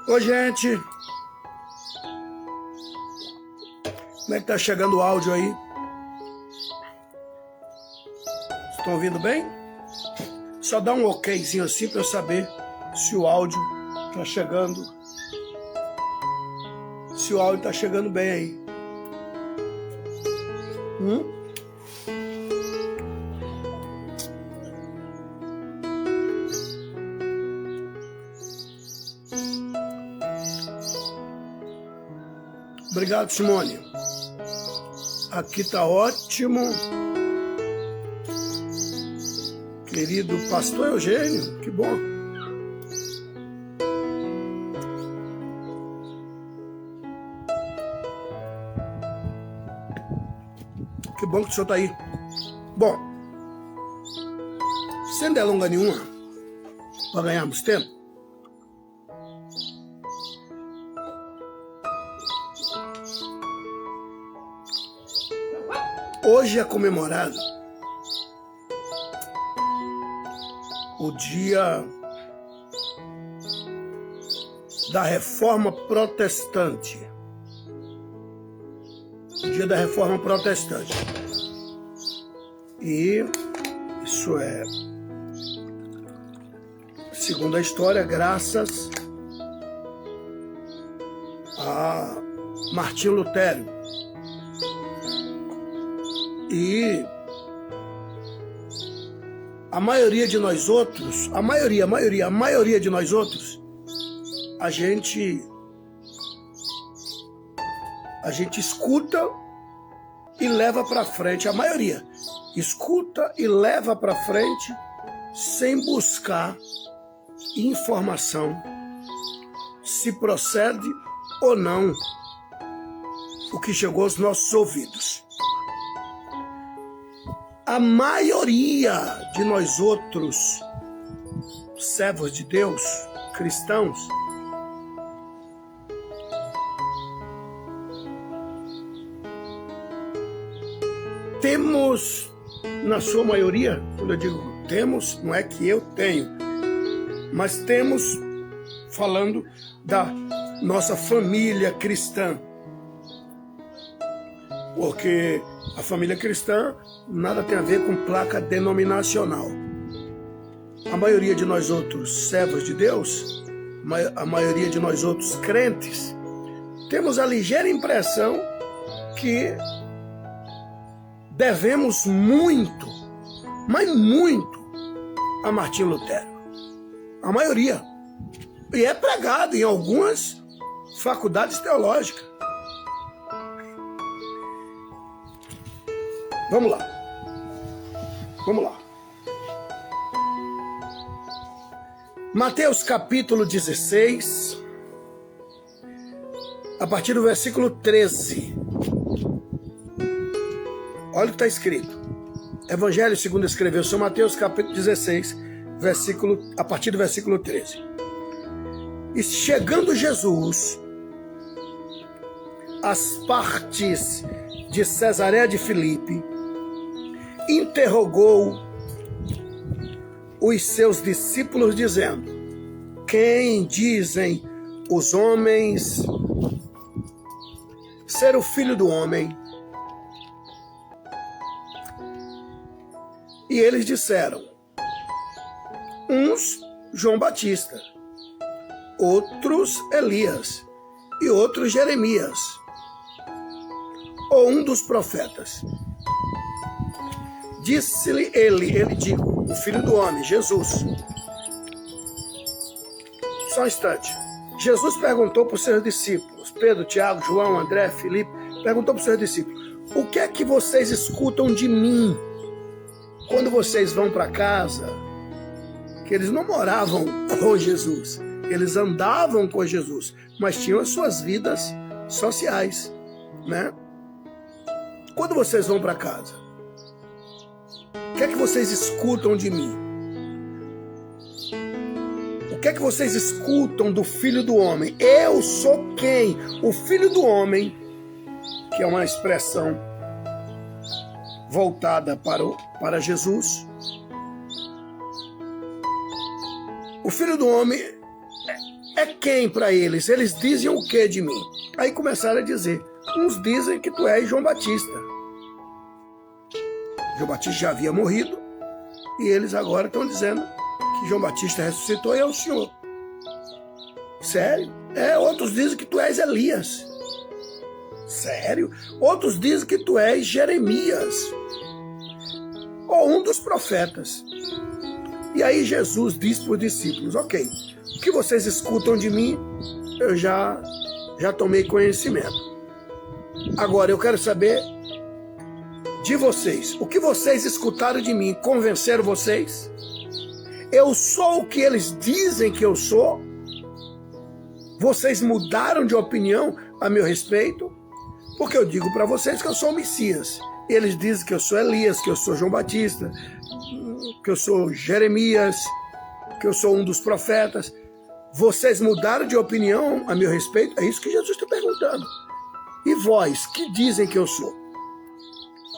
Oi, gente. Como é que tá chegando o áudio aí? Estão ouvindo bem? Só dá um okzinho assim para eu saber se o áudio tá chegando. Se o áudio tá chegando bem aí. Obrigado, Simone. Aqui tá ótimo. Querido pastor Eugênio, que bom. Que bom que o senhor tá aí. Bom, sem delonga nenhuma, para ganharmos tempo, hoje é comemorado o dia da Reforma Protestante. O dia da Reforma Protestante. E isso é, segundo a história, graças a Martinho Lutero. E a maioria de nós outros, a maioria de nós outros, a gente escuta e leva para frente. A maioria escuta e leva para frente sem buscar informação se procede ou não o que chegou aos nossos ouvidos. A maioria de nós outros servos de Deus, cristãos, temos, na sua maioria, quando eu digo temos, não é que eu tenho, mas temos, falando da nossa família cristã, porque a família cristã nada tem a ver com placa denominacional. A maioria de nós outros servos de Deus, a maioria de nós outros crentes, temos a ligeira impressão que devemos muito, mas muito, a Martinho Lutero. A maioria. E é pregado em algumas faculdades teológicas. Vamos lá. Mateus capítulo 16, a partir do versículo 13. Olha o que está escrito. Evangelho segundo escreveu São Mateus capítulo 16, a partir do versículo 13. E chegando Jesus às partes de Cesareia de Filipe, interrogou os seus discípulos, dizendo: quem dizem os homens ser o Filho do Homem? E eles disseram: uns João Batista, outros Elias e outros Jeremias, ou um dos profetas. Disse-lhe ele digo, o Filho do Homem, Jesus. Só um instante. Jesus perguntou para os seus discípulos, Pedro, Tiago, João, André, Filipe, perguntou para os seus discípulos: o que é que vocês escutam de mim quando vocês vão para casa? Que eles não moravam com Jesus, eles andavam com Jesus, mas tinham as suas vidas sociais, né? Quando vocês vão para casa, o que é que vocês escutam de mim? O que é que vocês escutam do Filho do Homem? Eu sou quem? O Filho do Homem, que é uma expressão voltada para Jesus, O Filho do Homem é quem para eles? Eles dizem o que de mim? Aí começaram a dizer. Uns dizem que tu és João Batista. João Batista já havia morrido e eles agora estão dizendo que João Batista ressuscitou e é o Senhor. Sério? Outros dizem que tu és Elias. Sério? Outros dizem que tu és Jeremias. Ou um dos profetas. E aí Jesus disse para os discípulos, ok, o que vocês escutam de mim, eu já tomei conhecimento. Agora eu quero saber de vocês, o que vocês escutaram de mim, convenceram vocês? Eu sou o que eles dizem que eu sou? Vocês mudaram de opinião a meu respeito? Porque eu digo para vocês que eu sou o Messias. Eles dizem que eu sou Elias, que eu sou João Batista, que eu sou Jeremias, que eu sou um dos profetas. Vocês mudaram de opinião a meu respeito? É isso que Jesus está perguntando. E vós, que dizem que eu sou?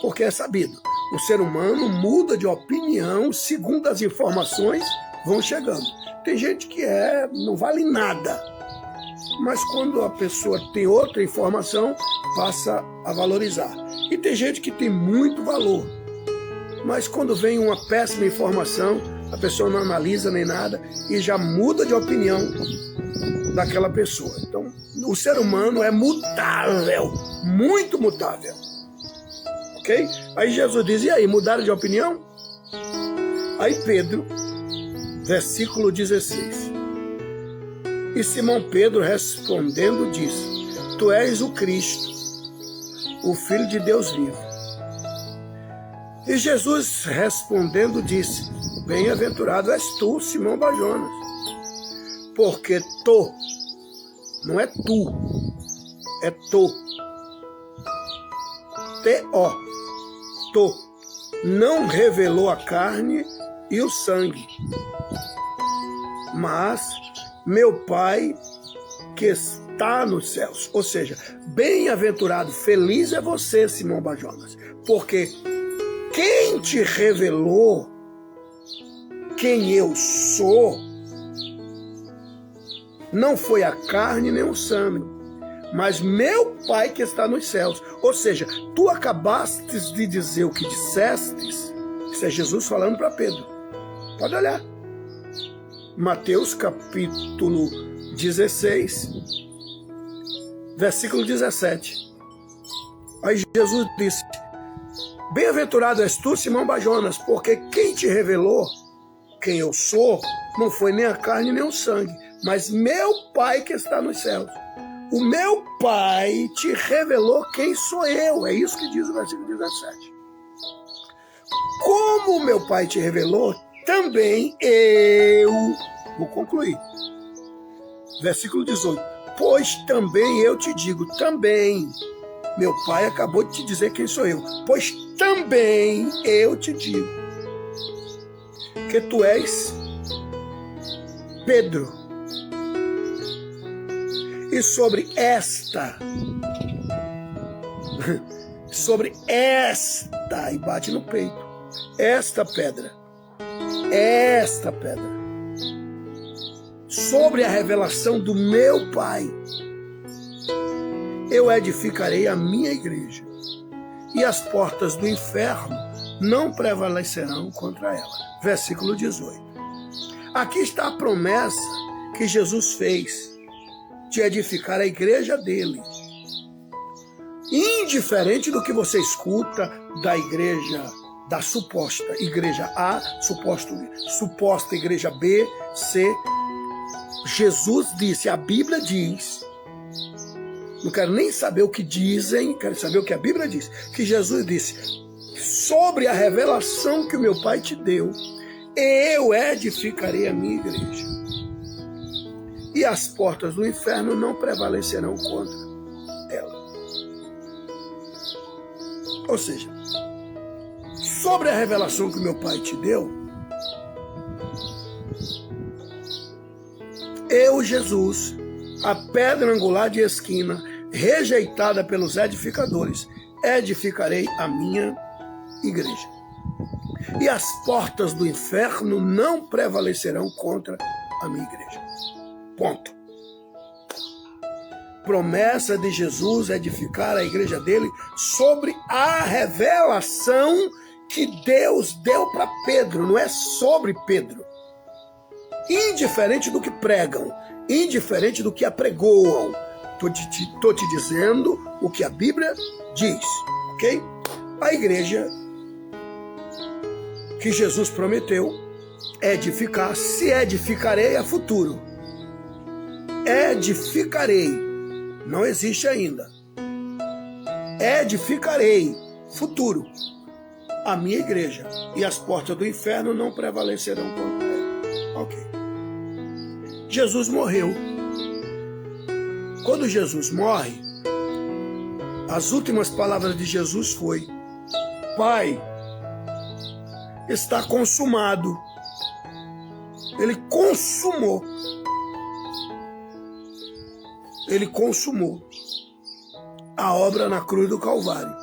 Porque é sabido, o ser humano muda de opinião segundo as informações vão chegando. Tem gente que não vale nada. Mas quando a pessoa tem outra informação, passa a valorizar. E tem gente que tem muito valor. Mas quando vem uma péssima informação, a pessoa não analisa nem nada e já muda de opinião daquela pessoa. Então, o ser humano é mutável, muito mutável. Ok? Aí Jesus diz, e aí, mudaram de opinião? Aí Pedro, versículo 16. E Simão Pedro respondendo disse, tu és o Cristo, o Filho de Deus vivo. E Jesus respondendo disse, bem-aventurado és tu, Simão Barjonas, porque tu, não é tu, é tu, T-O, tu, não revelou a carne e o sangue, mas meu Pai que está nos céus. Ou seja, bem-aventurado, feliz é você, Simão Barjonas, porque quem te revelou quem eu sou não foi a carne nem o sangue, mas meu Pai que está nos céus. Ou seja, tu acabastes de dizer o que dissestes. Isso é Jesus falando para Pedro. Pode olhar. Mateus capítulo 16, versículo 17. Aí Jesus disse, bem-aventurado és tu, Simão Barjonas, porque quem te revelou quem eu sou não foi nem a carne nem o sangue, mas meu Pai que está nos céus. O meu Pai te revelou quem sou eu. É isso que diz o versículo 17. Como o meu Pai te revelou, também eu vou concluir. Versículo 18. Pois também eu te digo, também. Meu Pai acabou de te dizer quem sou eu. Pois também eu te digo que tu és Pedro. E sobre esta, e bate no peito, esta pedra, sobre a revelação do meu Pai, eu edificarei a minha igreja, e as portas do inferno não prevalecerão contra ela. Versículo 18. Aqui está a promessa que Jesus fez de edificar a igreja dele. Indiferente do que você escuta da igreja, da suposta igreja A, suposta igreja B, C, Jesus disse, a Bíblia diz, não quero nem saber o que dizem, quero saber o que a Bíblia diz, que Jesus disse, sobre a revelação que o meu Pai te deu, eu edificarei a minha igreja. E as portas do inferno não prevalecerão contra ela. Ou seja, sobre a revelação que o meu Pai te deu, eu, Jesus, a pedra angular de esquina, rejeitada pelos edificadores, edificarei a minha igreja. E as portas do inferno não prevalecerão contra a minha igreja. Ponto. Promessa de Jesus é edificar a igreja dele sobre a revelação que Deus deu para Pedro, não é sobre Pedro. Indiferente do que pregam, indiferente do que apregoam, estou te dizendo o que a Bíblia diz, ok? A igreja que Jesus prometeu edificar, se edificarei é futuro. Edificarei. Não existe ainda. Edificarei, futuro, a minha igreja, e as portas do inferno não prevalecerão contra ela. Ok. Jesus morreu. Quando Jesus morre, as últimas palavras de Jesus foi: Pai, está consumado. Ele consumou. Ele consumou a obra na cruz do Calvário.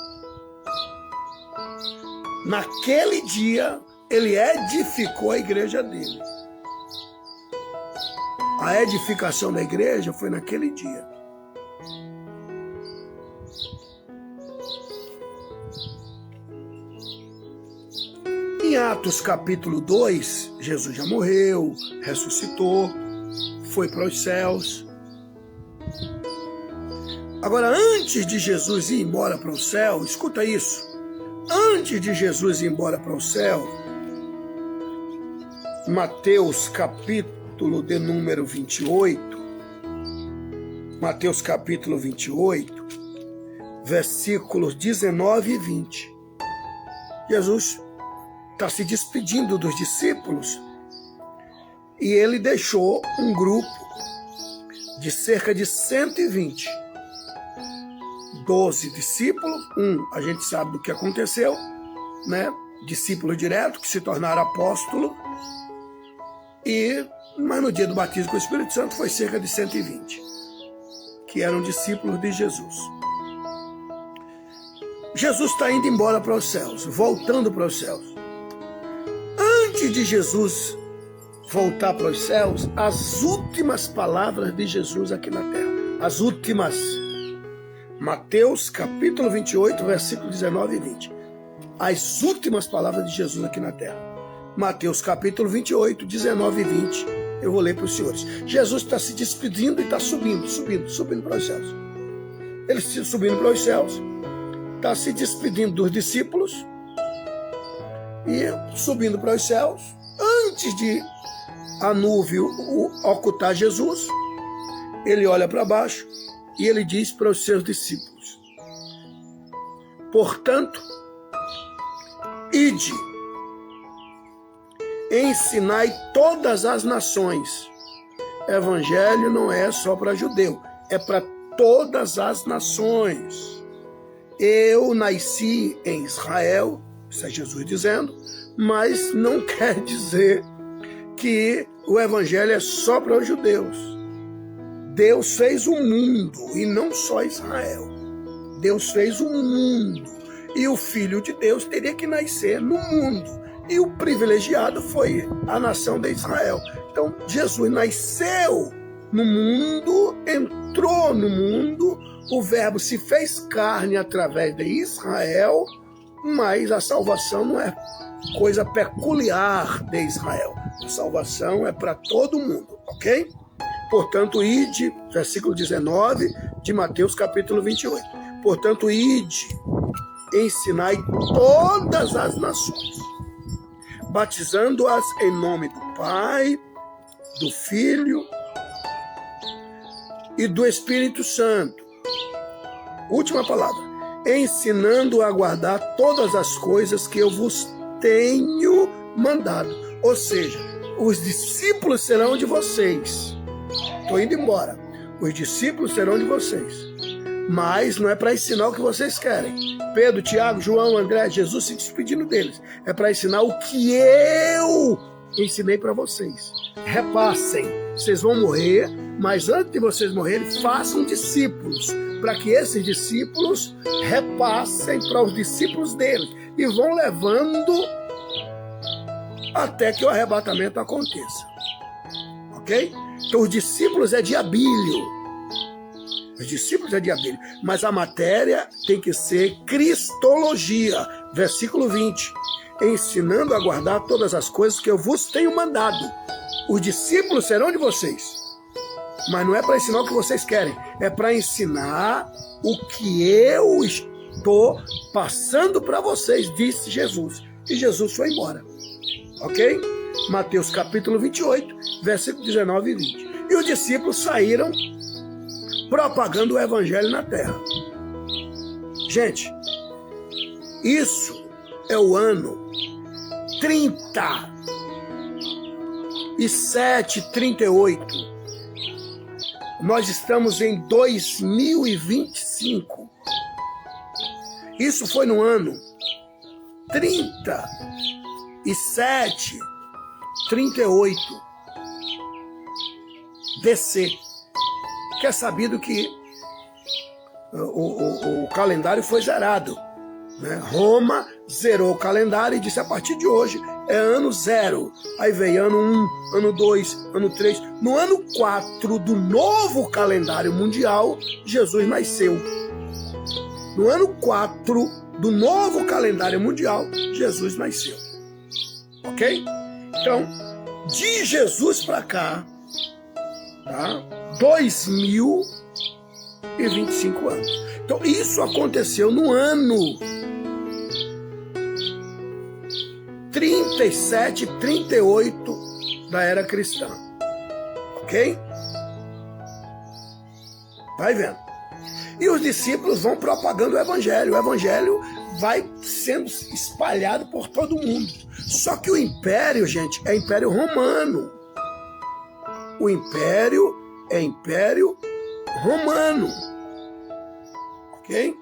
Naquele dia, ele edificou a igreja dele. A edificação da igreja foi naquele dia. Em Atos capítulo 2, Jesus já morreu, ressuscitou, foi para os céus. Agora, antes de Jesus ir embora para o céu, escuta isso. Antes de Jesus ir embora para o céu, Mateus capítulo de número 28, Mateus capítulo 28, versículos 19 e 20. Jesus está se despedindo dos discípulos e ele deixou um grupo de cerca de 120. 12 discípulos, a gente sabe do que aconteceu, né? Discípulo direto, que se tornaram apóstolo, mas no dia do batismo com o Espírito Santo foi cerca de 120, que eram discípulos de Jesus. Jesus está indo embora para os céus, voltando para os céus. Antes de Jesus voltar para os céus, as últimas palavras de Jesus aqui na terra, as últimas. Mateus capítulo 28, versículos 19 e 20. As últimas palavras de Jesus aqui na terra. Mateus capítulo 28, 19 e 20. Eu vou ler para os senhores. Jesus está se despedindo e está subindo para os céus. Ele subindo para os céus, está se despedindo dos discípulos e subindo para os céus. Antes de a nuvem ocultar Jesus, ele olha para baixo e ele diz para os seus discípulos: portanto, ide, ensinai todas as nações. Evangelho não é só para judeu, é para todas as nações. Eu nasci em Israel, isso é Jesus dizendo, mas não quer dizer que o evangelho é só para os judeus. Deus fez o mundo e não só Israel. Deus fez o mundo e o Filho de Deus teria que nascer no mundo. E o privilegiado foi a nação de Israel. Então Jesus nasceu no mundo, entrou no mundo, o verbo se fez carne através de Israel, mas a salvação não é coisa peculiar de Israel. A salvação é para todo mundo, ok? Portanto, ide, versículo 19 de Mateus capítulo 28. Portanto, ide, ensinai todas as nações, batizando-as em nome do Pai, do Filho e do Espírito Santo. Última palavra. Ensinando a guardar todas as coisas que eu vos tenho mandado. Ou seja, os discípulos serão de vocês. Estou indo embora. Os discípulos serão de vocês. Mas não é para ensinar o que vocês querem. Pedro, Tiago, João, André, Jesus se despedindo deles. É para ensinar o que eu ensinei para vocês. Repassem. Vocês vão morrer, mas antes de vocês morrerem, façam discípulos, para que esses discípulos repassem para os discípulos deles e vão levando até que o arrebatamento aconteça. ok? Então os discípulos é de Abílio. Os discípulos é de Abílio. Mas a matéria tem que ser cristologia. Versículo 20. Ensinando a guardar todas as coisas que eu vos tenho mandado. Os discípulos serão de vocês. Mas não é para ensinar o que vocês querem. É para ensinar o que eu estou passando para vocês, disse Jesus. E Jesus foi embora. Ok? Mateus capítulo 28, versículo 19 e 20. E os discípulos saíram propagando o evangelho na terra. Gente, isso é o ano 37, 38. Nós estamos em 2025. Isso foi no ano 37, 38 DC. Que é sabido que o calendário foi zerado, né? Roma zerou o calendário e disse: a partir de hoje é ano 0. Aí veio ano 1, ano 2, ano 3. No ano 4 do novo calendário mundial, Jesus nasceu. No ano 4 do novo calendário mundial, Jesus nasceu. Ok? Então, de Jesus para cá, tá? 2025 anos. Então, isso aconteceu no ano 37, 38 da era cristã. Ok? Vai vendo. E os discípulos vão propagando o evangelho. O evangelho vai sendo espalhado por todo mundo. Só que o império, gente, é império romano. O império é império romano. Ok?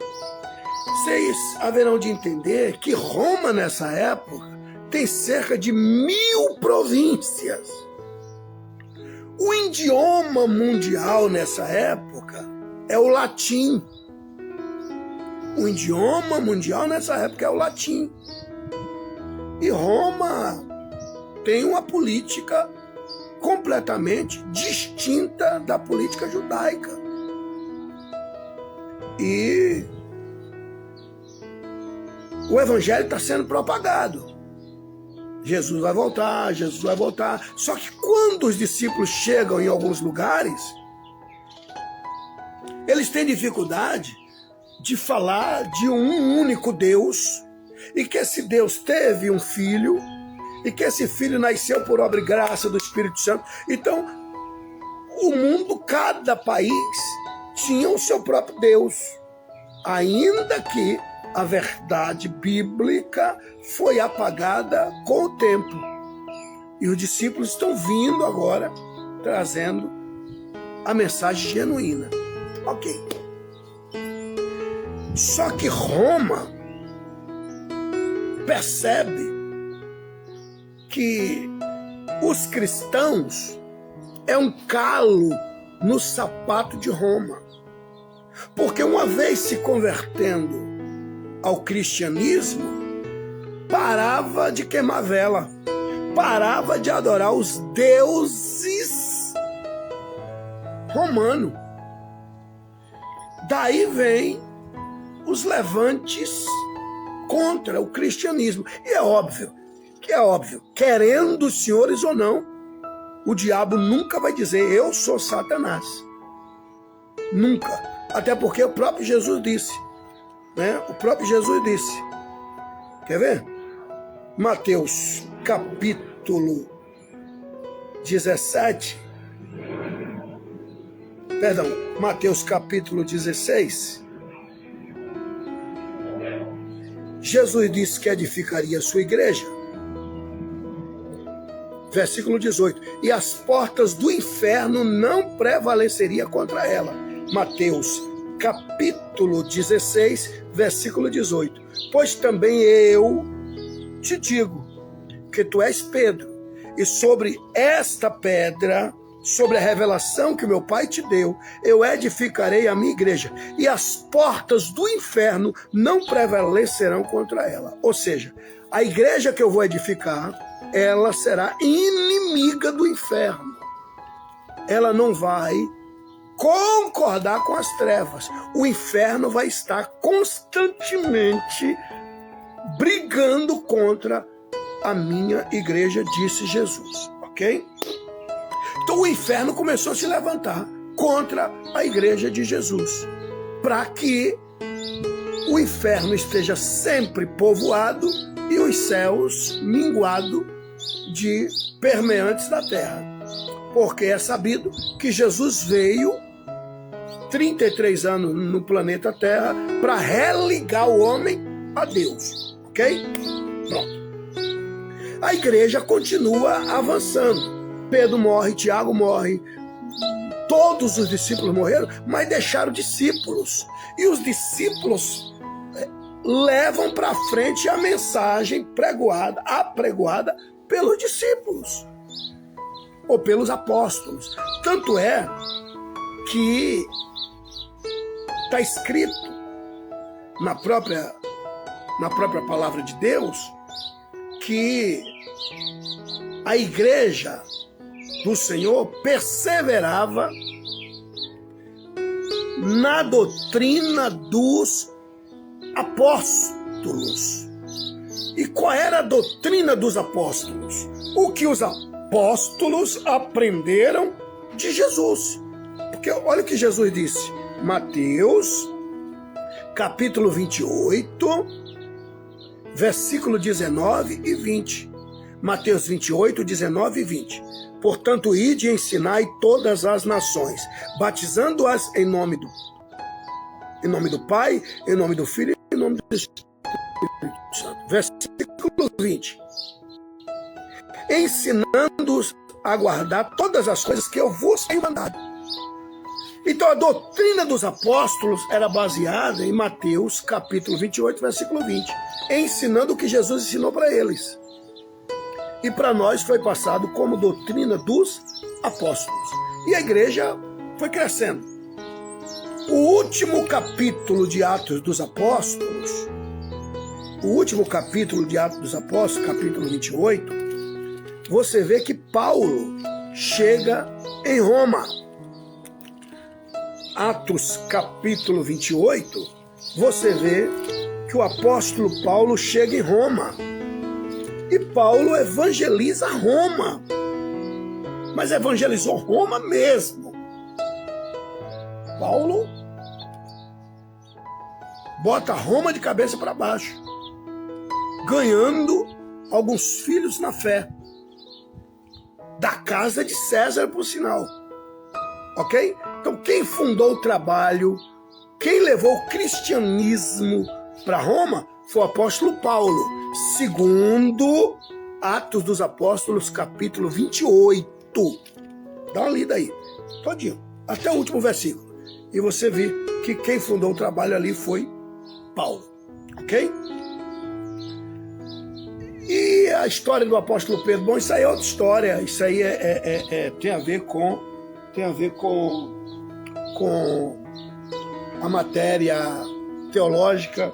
Vocês haverão de entender que Roma, nessa época, tem cerca de 1000 províncias. O idioma mundial nessa época é o latim. O idioma mundial nessa época é o latim. E Roma tem uma política completamente distinta da política judaica. E o evangelho está sendo propagado. Jesus vai voltar, Jesus vai voltar. Só que quando os discípulos chegam em alguns lugares, eles têm dificuldade de falar de um único Deus, e que esse Deus teve um filho, e que esse filho nasceu por obra e graça do Espírito Santo. Então, o mundo, cada país, tinha o seu próprio Deus, ainda que a verdade bíblica foi apagada com o tempo. E os discípulos estão vindo agora, trazendo a mensagem genuína. Ok. Só que Roma percebe que os cristãos é um calo no sapato de Roma. Porque uma vez se convertendo ao cristianismo, parava de queimar vela, parava de adorar os deuses romanos. Daí vem os levantes contra o cristianismo. E é óbvio, querendo os senhores ou não, o diabo nunca vai dizer: eu sou Satanás. Nunca. Até porque o próprio Jesus disse, né? O próprio Jesus disse. Quer ver? Mateus capítulo 17. Perdão, Mateus capítulo 16. Jesus disse que edificaria a sua igreja. Versículo 18. E as portas do inferno não prevaleceriam contra ela. Mateus capítulo 16, versículo 18. Pois também eu te digo que tu és Pedro, e sobre esta pedra, sobre a revelação que meu Pai te deu, eu edificarei a minha igreja, e as portas do inferno não prevalecerão contra ela. Ou seja, a igreja que eu vou edificar, ela será inimiga do inferno. ela não vai concordar com as trevas. O inferno vai estar constantemente brigando contra a minha igreja, disse Jesus, ok? Então o inferno começou a se levantar contra a igreja de Jesus, para que o inferno esteja sempre povoado e os céus minguado de permeantes da terra. Porque é sabido que Jesus veio 33 anos no planeta Terra para religar o homem a Deus, ok? Pronto. A igreja continua avançando. Pedro morre, Tiago morre, todos os discípulos morreram, mas deixaram discípulos. E os discípulos levam para frente a mensagem apregoada pelos discípulos, ou pelos apóstolos. Tanto é que está escrito na própria palavra de Deus que a igreja do Senhor perseverava na doutrina dos apóstolos. E qual era a doutrina dos apóstolos? O que os apóstolos aprenderam de Jesus. Porque olha o que Jesus disse. Mateus, capítulo 28, versículo 19 e 20. Mateus 28, 19 e 20. Portanto, ide e ensinai todas as nações, batizando-as em nome do Pai, em nome do Filho e em nome do Espírito Santo. Versículo 20. Ensinando-os a guardar todas as coisas que eu vos tenho mandado. Então a doutrina dos apóstolos era baseada em Mateus capítulo 28, versículo 20. Ensinando o que Jesus ensinou para eles. E para nós foi passado como doutrina dos apóstolos. E a igreja foi crescendo. O último capítulo de Atos dos Apóstolos, capítulo 28, você vê que Paulo chega em Roma. Atos capítulo 28, você vê que o apóstolo Paulo chega em Roma. E Paulo evangeliza Roma. Mas evangelizou Roma mesmo. Paulo bota Roma de cabeça para baixo, ganhando alguns filhos na fé. Da casa de César, por sinal. Ok? Então quem fundou o trabalho, quem levou o cristianismo para Roma foi o apóstolo Paulo, segundo Atos dos Apóstolos, capítulo 28. Dá uma lida aí, todinho, até o último versículo. E você vê que quem fundou o trabalho ali foi Paulo, ok? E a história do apóstolo Pedro, bom, isso aí é outra história, isso aí tem a ver com a matéria teológica,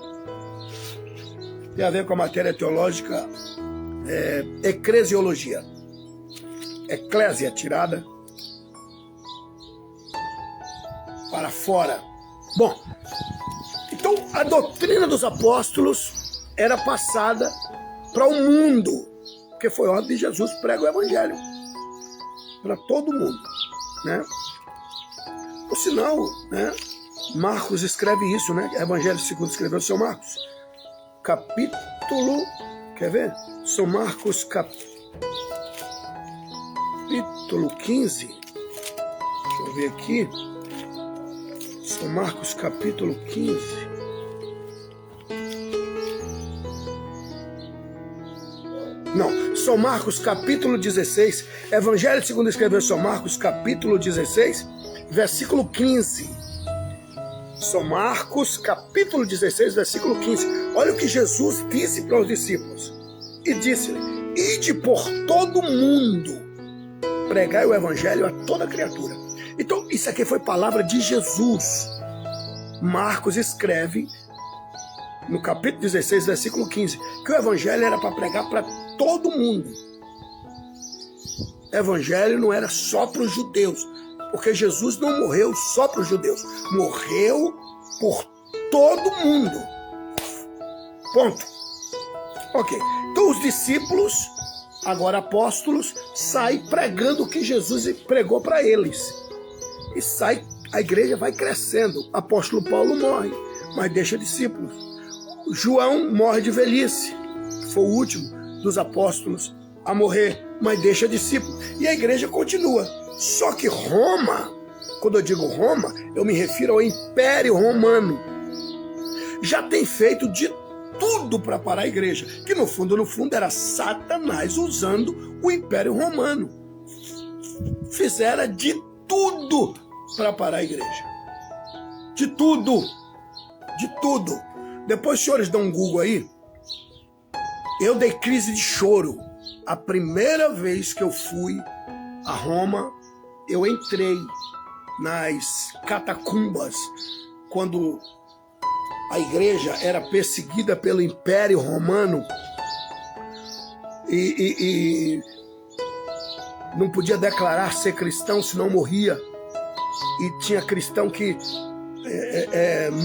eclesiologia. Eclésia tirada para fora. Bom, então a doutrina dos apóstolos era passada para o mundo, porque foi ordem de Jesus, prega o evangelho para todo mundo, né? Por sinal, né, Marcos escreve isso, né? Evangelho segundo escreveu São Marcos, capítulo, quer ver? São Marcos capítulo 15, deixa eu ver aqui, São Marcos capítulo 15, não, São Marcos capítulo 16, Evangelho segundo escreveu São Marcos capítulo 16, versículo 15, São Marcos capítulo 16, versículo 15, olha o que Jesus disse para os discípulos, e disse-lhe, ide por todo o mundo, pregai o evangelho a toda criatura. Então, isso aqui foi palavra de Jesus. Marcos escreve, no capítulo 16, versículo 15, que o evangelho era para pregar para todo mundo. evangelho não era só para os judeus, porque Jesus não morreu só para os judeus, morreu por todo mundo. Ponto. Ok. Então os discípulos, agora apóstolos, saem pregando o que Jesus pregou para eles. E sai, a igreja vai crescendo. Apóstolo Paulo morre, mas deixa discípulos. João morre de velhice, foi o último dos apóstolos a morrer, mas deixa discípulos. E a igreja continua. Só que Roma, quando eu digo Roma, eu me refiro ao Império Romano. Já tem feito de tudo para parar a igreja, que no fundo era Satanás usando o Império Romano. Fizeram de tudo para parar a igreja. De tudo. De tudo. Depois os senhores dão um Google aí. Eu dei crise de choro. A primeira vez que eu fui a Roma, eu entrei nas catacumbas, quando a igreja era perseguida pelo Império Romano e não podia declarar ser cristão, senão morria. E tinha cristão que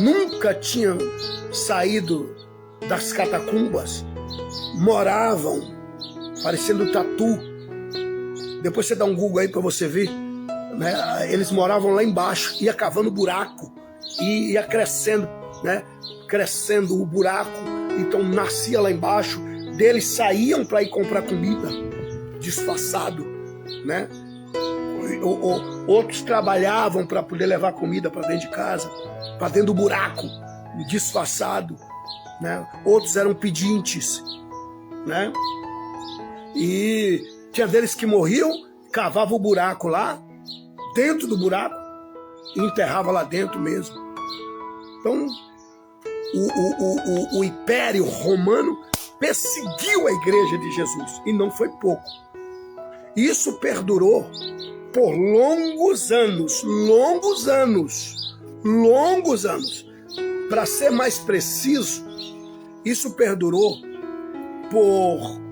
nunca tinham saído das catacumbas, moravam parecendo tatu. Depois você dá um Google aí para você ver, né? Eles moravam lá embaixo, ia cavando buraco e ia crescendo, né? Crescendo o buraco, então nascia lá embaixo. Deles saíam para ir comprar comida, disfarçado, né? Outros trabalhavam para poder levar comida para dentro de casa, para dentro do buraco, disfarçado, né? Outros eram pedintes, né? E tinha deles que morriam, cavavam o buraco lá, dentro do buraco, e enterrava lá dentro mesmo. Então, o Império Romano perseguiu a igreja de Jesus, e não foi pouco. Isso perdurou por longos anos. Para ser mais preciso, isso perdurou por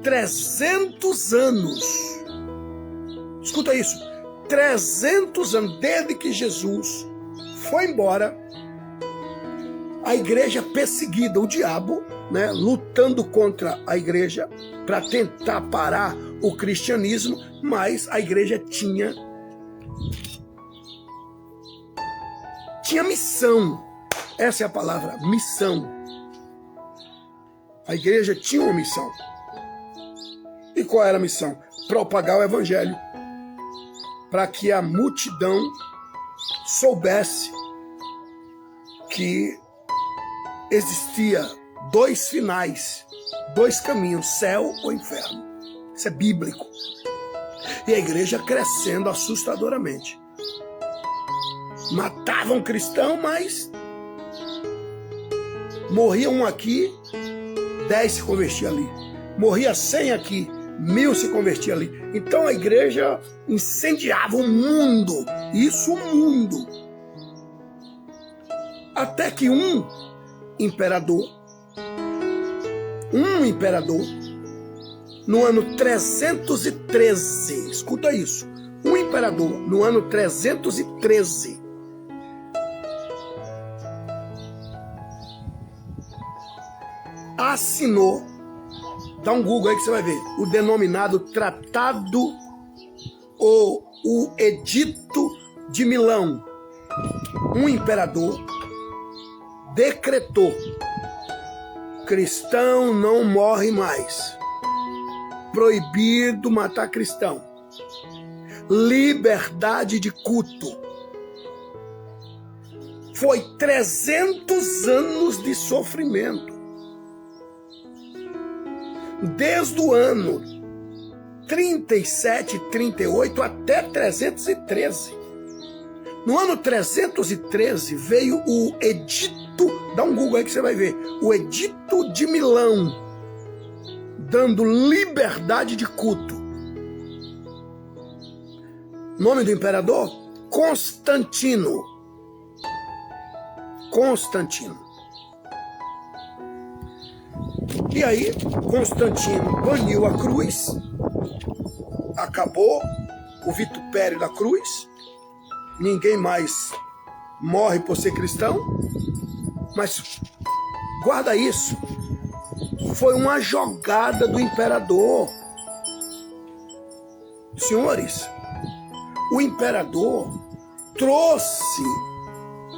300 anos. Escuta isso, 300 anos, desde que Jesus foi embora, a igreja perseguida, o diabo, né, lutando contra a igreja para tentar parar o cristianismo, mas a igreja tinha missão. Essa é a palavra, missão. A igreja tinha uma missão. E qual era a missão? Propagar o evangelho, para que a multidão soubesse que existia dois finais, dois caminhos, céu ou inferno. Isso é bíblico. E a igreja crescendo assustadoramente. Matavam cristão, mas morria um aqui, 10 se convertia ali. Morria 100 aqui, 1000 se convertia ali. Então a igreja incendiava o mundo. Isso, o mundo. Até que um imperador, no ano 313, escuta isso, um imperador, no ano 313, assinou, dá um Google aí que você vai ver, o denominado Tratado ou o Edito de Milão. Um imperador decretou: cristão não morre mais, proibido matar cristão, liberdade de culto. Foi 300 anos de sofrimento. Desde o ano 37, 38 até 313. No ano 313 veio o Edito, dá um Google aí que você vai ver, o Edito de Milão, dando liberdade de culto. Nome do imperador? Constantino. E aí, Constantino baniu a cruz acabou o vitupério da cruz, ninguém mais morre por ser cristão, mas guarda isso, foi uma jogada do imperador. Senhores, o imperador trouxe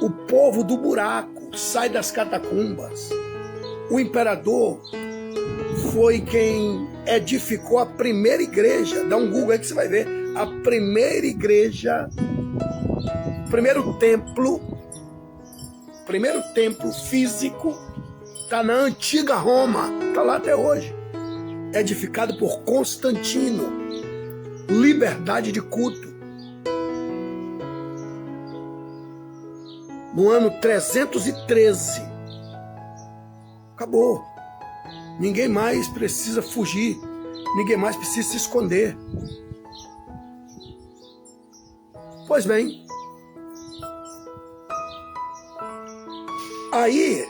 o povo do buraco, sai das catacumbas. O imperador foi quem edificou a primeira igreja. Dá um Google aí que você vai ver. A primeira igreja, primeiro templo físico, está na antiga Roma, está lá até hoje. Edificado por Constantino. Liberdade de culto. No ano 313. Acabou. Ninguém mais precisa fugir. Ninguém mais precisa se esconder. Pois bem. Aí,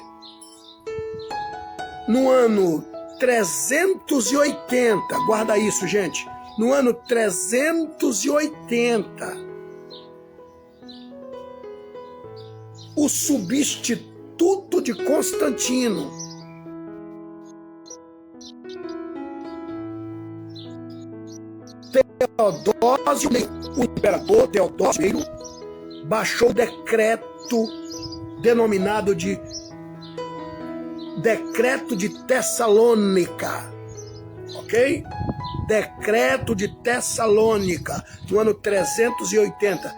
no ano 380, guarda isso, gente. No ano 380, o substituto de Constantino, Teodósio, o imperador Teodósio, baixou o decreto denominado de Decreto de Tessalônica, ok? Decreto de Tessalônica, no ano 380,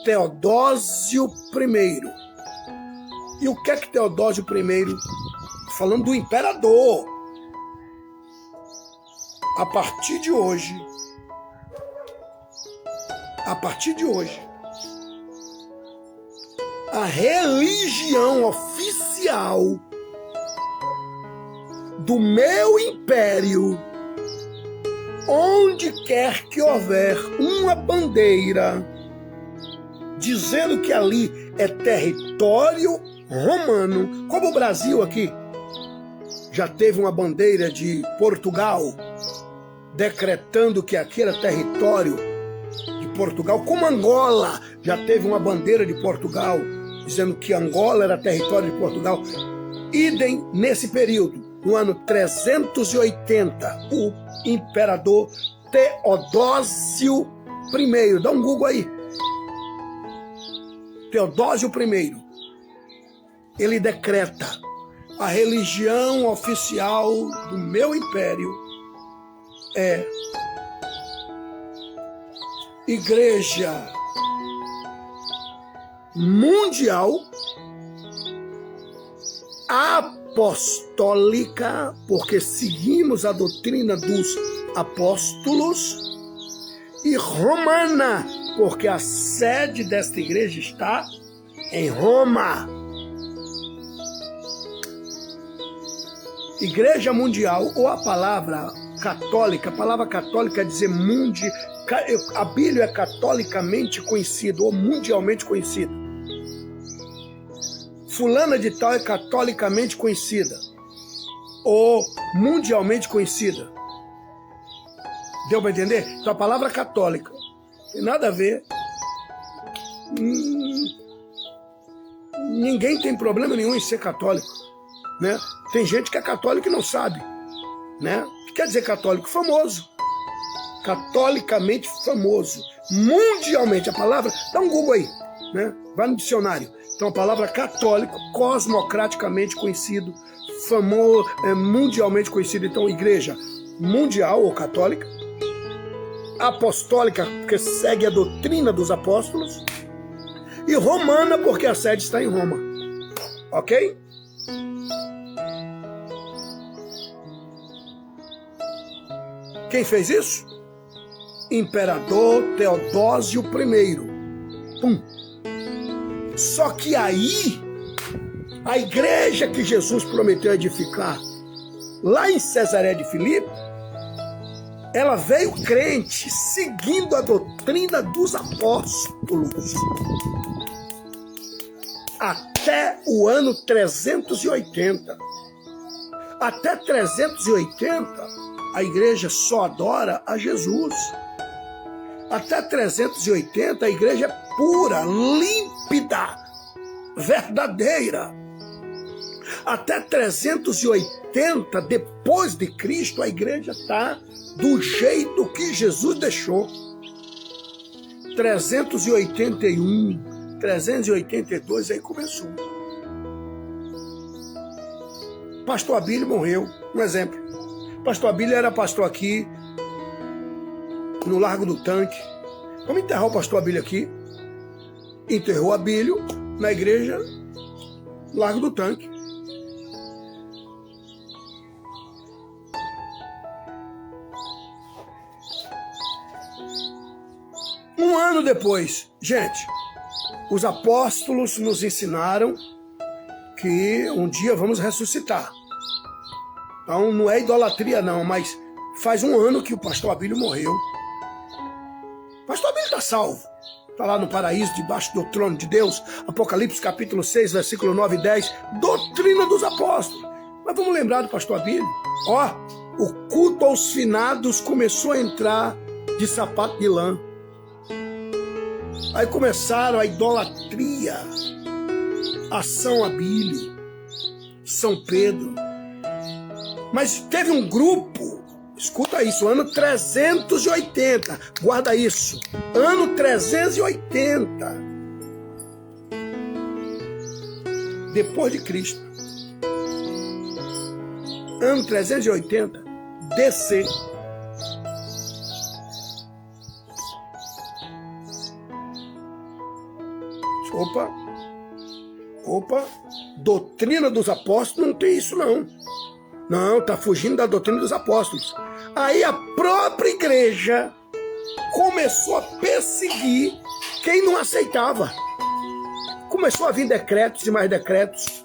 Teodósio I. E o que é que Teodósio I, falando do imperador, a partir de hoje, a religião oficial do meu império, onde quer que houver uma bandeira dizendo que ali é território romano, como o Brasil aqui já teve uma bandeira de Portugal decretando que aqui era território de Portugal, como Angola já teve uma bandeira de Portugal dizendo que Angola era território de Portugal. Idem nesse período, no ano 380, o imperador Teodósio I, dá um Google aí, Teodósio I, ele decreta: a religião oficial do meu império é Igreja Mundial Apostólica, porque seguimos a doutrina dos apóstolos, e romana, porque a sede desta igreja está em Roma. Igreja Mundial, ou a palavra católica quer dizer mundi, a Bíblia é catolicamente conhecida ou mundialmente conhecida. Fulana de tal é catolicamente conhecida ou mundialmente conhecida. Deu para entender? Então a palavra católica tem nada a ver. Ninguém tem problema nenhum em ser católico, né? Tem gente que é católico e não sabe, né? O que quer dizer católico? Famoso. Catolicamente famoso. Mundialmente, a palavra, dá um Google aí, né? Vai no dicionário. Então a palavra católico, cosmocraticamente conhecido, famoso, mundialmente conhecido. Então igreja mundial ou católica, apostólica, porque segue a doutrina dos apóstolos, e romana, porque a sede está em Roma. Ok? Quem fez isso? Imperador Teodósio I. Pum. Só que aí, a igreja que Jesus prometeu edificar lá em Cesareia de Filipe, ela veio crente, seguindo a doutrina dos apóstolos, até o ano 380. Até 380, a igreja só adora a Jesus. Até 380 a igreja é pura, límpida, verdadeira. Até 380 depois de Cristo a igreja está do jeito que Jesus deixou. 381, 382 aí começou. Pastor Abílio morreu, um exemplo. Pastor Abílio era pastor aqui no Largo do Tanque. Vamos enterrar o pastor Abílio aqui. Enterrou Abílio na igreja Largo do Tanque. Um ano depois, gente, os apóstolos nos ensinaram que um dia vamos ressuscitar. Então não é idolatria não, mas faz um ano que o pastor Abílio morreu. O pastor Abílio está salvo. Está lá no paraíso, debaixo do trono de Deus. Apocalipse capítulo 6, versículo 9 e 10. Doutrina dos apóstolos. Mas vamos lembrar do pastor Abílio. Ó, o culto aos finados começou a entrar de sapato de lã. Aí começaram a idolatria. A São Abílio, São Pedro. Mas teve um grupo, escuta isso, ano 380, guarda isso, ano 380, depois de Cristo, ano 380, DC. Opa, doutrina dos apóstolos não tem isso não. Não, está fugindo da doutrina dos apóstolos. Aí a própria igreja começou a perseguir quem não aceitava. Começou a vir decretos e mais decretos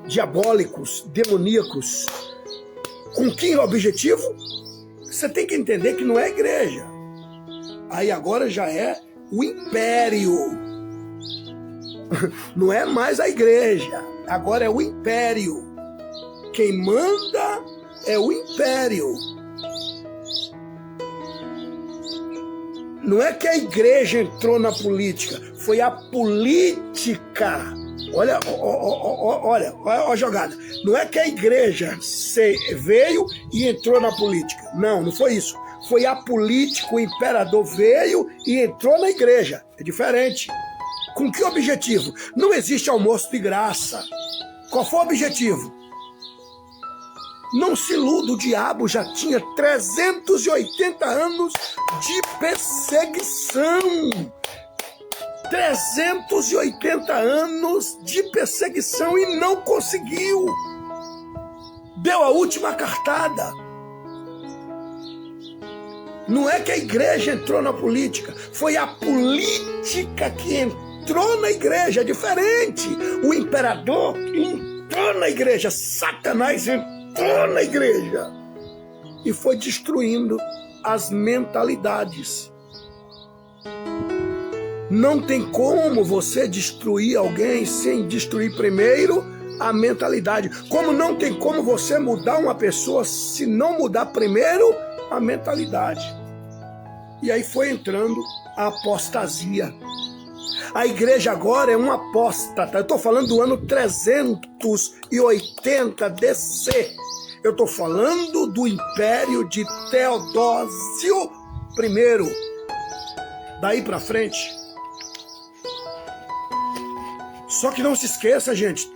diabólicos, demoníacos. Com que objetivo? Você tem que entender que não é igreja. Aí agora já é o império. Não é mais a igreja, agora é o império. Quem manda é o império. Não é que a igreja entrou na política, foi a política. Olha a jogada. Não é que a igreja veio e entrou na política. Não foi isso. Foi a política, o imperador veio e entrou na igreja. É diferente. Com que objetivo? Não existe almoço de graça. Qual foi o objetivo? Não se iluda, o diabo já tinha 380 anos de perseguição. 380 anos de perseguição e não conseguiu. Deu a última cartada. Não é que a igreja entrou na política, foi a política que entrou na igreja, é diferente. O imperador entrou na igreja, Satanás entrou na igreja e foi destruindo as mentalidades. Não tem como você destruir alguém sem destruir primeiro a mentalidade. Como não tem como você mudar uma pessoa se não mudar primeiro a mentalidade. E aí foi entrando a apostasia. A igreja agora é um apóstata. Eu estou falando do ano 380 DC. Eu estou falando do império de Teodósio I. Daí para frente. Só que não se esqueça, gente.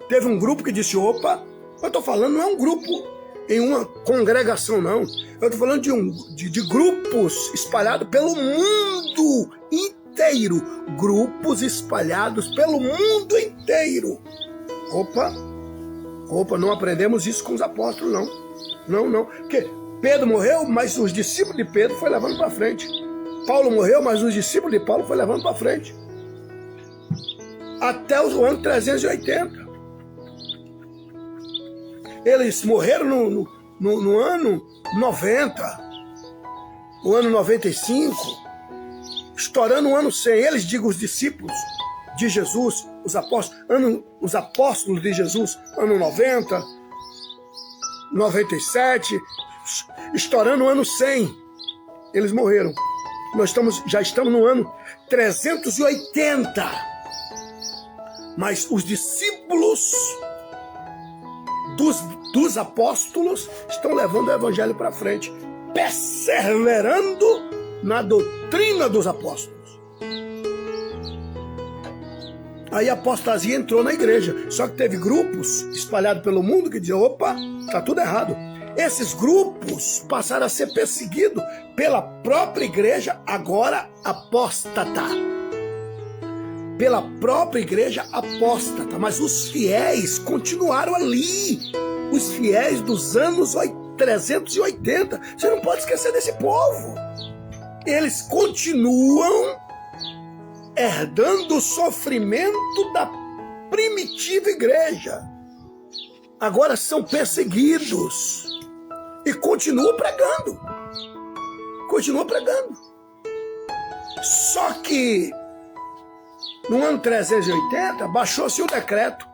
Teve um grupo que disse, opa, eu estou falando, não é um grupo em uma congregação, não. Eu estou falando de grupos espalhados pelo mundo inteiro. Grupos espalhados pelo mundo inteiro. Opa, não aprendemos isso com os apóstolos, não. Não. Porque Pedro morreu, mas os discípulos de Pedro foi levando para frente. Paulo morreu, mas os discípulos de Paulo foi levando para frente. Até o ano 380. Eles morreram no ano 90, o ano 95, estourando o ano 100. Eles, digo, os discípulos de Jesus, os apóstolos de Jesus, ano 90, 97, estourando o ano 100, eles morreram. já estamos no ano 380. Mas os discípulos dos apóstolos estão levando o evangelho para frente, perseverando na doutrina dos apóstolos. Aí a apostasia entrou na igreja, só que teve grupos espalhados pelo mundo que diziam, opa, tá tudo errado. Esses grupos passaram a ser perseguidos pela própria igreja, agora apóstata. Pela própria igreja apóstata, mas os fiéis continuaram ali. Os fiéis dos anos 380. Você não pode esquecer desse povo. Eles continuam herdando o sofrimento da primitiva igreja. Agora são perseguidos. E continuam pregando. Continuam pregando. Só que no ano 380, baixou-se o decreto.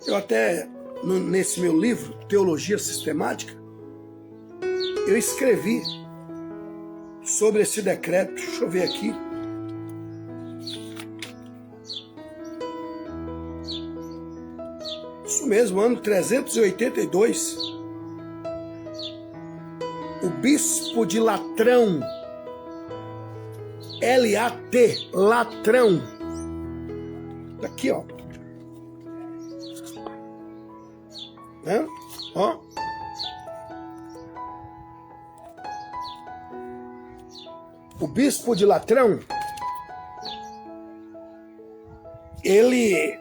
Eu até, nesse meu livro, Teologia Sistemática, eu escrevi sobre esse decreto. Deixa eu ver aqui. Isso mesmo, ano 382. O bispo de Latrão, L-A-T, Latrão. Aqui, ó. Né? Ó. O bispo de Latrão, ele